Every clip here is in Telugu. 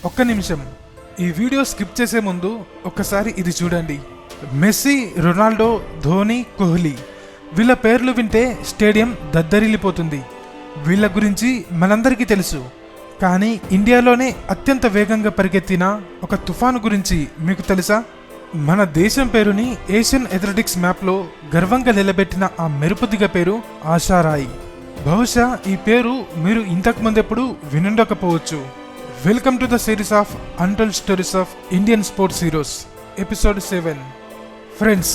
ఒక్క నిమిషం, ఈ వీడియో స్కిప్ చేసే ముందు ఒక్కసారి ఇది చూడండి. మెస్సీ, రొనాల్డో, ధోని, కోహ్లీ వీళ్ళ పేర్లు వింటే స్టేడియం దద్దరిల్లిపోతుంది. వీళ్ళ గురించి మనందరికీ తెలుసు. కానీ ఇండియాలోనే అత్యంత వేగంగా పరిగెత్తిన ఒక తుఫాను గురించి మీకు తెలుసా? మన దేశం పేరుని ఏషియన్ అథ్లెటిక్స్ మ్యాప్లో గర్వంగా నిలబెట్టిన ఆ మెరుపుదిగ పేరు ఆశారాయి. బహుశా ఈ పేరు మీరు ఇంతకు ముందెప్పుడు వినుండకపోవచ్చు. Welcome to the series of untold stories of Indian sports heroes, episode 7. Friends,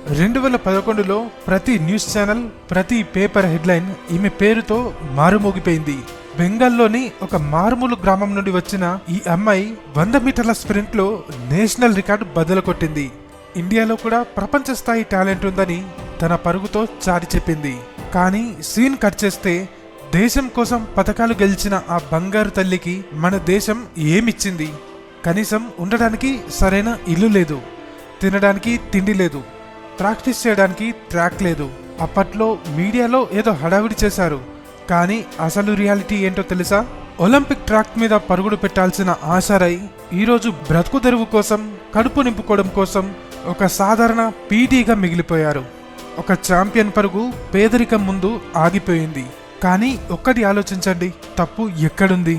2011లో ప్రతి న్యూస్ ఛానల్, ప్రతి పేపర్ హెడ్లైన్ ఈమె పేరుతో మారుమోగిపోయింది. బెంగాల్లోని ఒక మారుమూల గ్రామం నుండి వచ్చిన ఈ అమ్మాయి 100 మీటర్ల స్ప్రింట్లో నేషనల్ రికార్డు బద్దలు కొట్టింది. ఇండియాలో కూడా ప్రపంచ స్థాయి టాలెంట్ ఉందని తన పరుగుతో చాటి చెప్పింది. కానీ సీన్ కట్ చేస్తే దేశం కోసం పథకాలు గెలిచిన ఆ బంగారు తల్లికి మన దేశం ఏమిచ్చింది? కనీసం ఉండడానికి సరైన ఇల్లు లేదు, తినడానికి తిండి లేదు, ప్రాక్టీస్ చేయడానికి ట్రాక్ లేదు. అప్పట్లో మీడియాలో ఏదో హడావిడి చేశారు, కానీ అసలు రియాలిటీ ఏంటో తెలుసా? ఒలింపిక్ ట్రాక్ మీద పరుగులు పెట్టాల్సిన ఆశారాయ్ ఈరోజు బ్రతుకు తెరువు కోసం, కడుపు నింపుకోవడం కోసం ఒక సాధారణ పీటీగా మిగిలిపోయారు. ఒక ఛాంపియన్ పరుగు పేదరికం ముందు ఆగిపోయింది. కానీ ఒక్కటి ఆలోచించండి, తప్పు ఎక్కడుంది?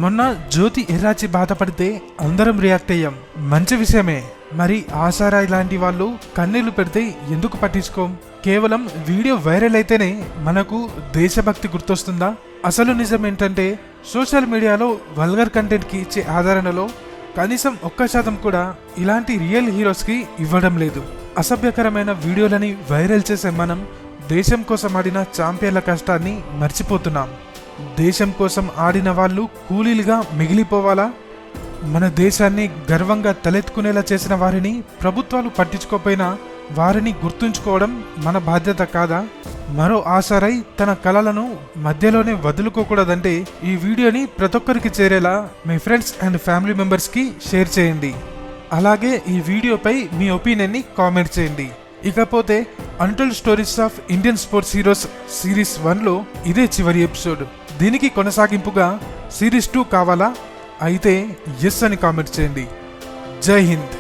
మొన్న జ్యోతి ఎర్రాచి బాధపడితే అందరం రియాక్ట్ అయ్యాం, మంచి విషయమే. మరి ఆశారాయ్ లాంటి వాళ్ళు కన్నీళ్లు పెడితే ఎందుకు పట్టించుకోం? కేవలం వీడియో వైరల్ అయితేనే మనకు దేశభక్తి గుర్తొస్తుందా? అసలు నిజం ఏంటంటే సోషల్ మీడియాలో వల్గర్ కంటెంట్కి ఇచ్చే ఆదరణలో కనీసం 1% కూడా ఇలాంటి రియల్ హీరోస్కి ఇవ్వడం లేదు. అసభ్యకరమైన వీడియోలని వైరల్ చేసే మనం దేశం కోసం ఆడిన ఛాంపియన్ల కష్టాన్ని మర్చిపోతున్నాం. దేశం కోసం ఆడిన వాళ్ళు కూలీలుగా మిగిలిపోవాలా? మన దేశాన్ని గర్వంగా తలెత్తుకునేలా చేసిన వారిని ప్రభుత్వాలు పట్టించుకోకపోయినా వారిని గుర్తుంచుకోవడం మన బాధ్యత కాదా? మరో ఆశారాయ్ తన కలలను మధ్యలోనే వదులుకోకూడదంటే ఈ వీడియోని ప్రతి ఒక్కరికి చేరేలా మీ ఫ్రెండ్స్ అండ్ ఫ్యామిలీ మెంబర్స్కి షేర్ చేయండి. అలాగే ఈ వీడియోపై మీ ఒపీనియన్ని కామెంట్ చేయండి. ఇకపోతే untold stories of Indian sports heroes series 1లో ఇదే చివరి ఎపిసోడ్. దీనికి కొనసాగింపుగా సిరీస్ 2 కావాలా? అయితే ఎస్ అని కామెంట్ చేయండి. జై హింద్.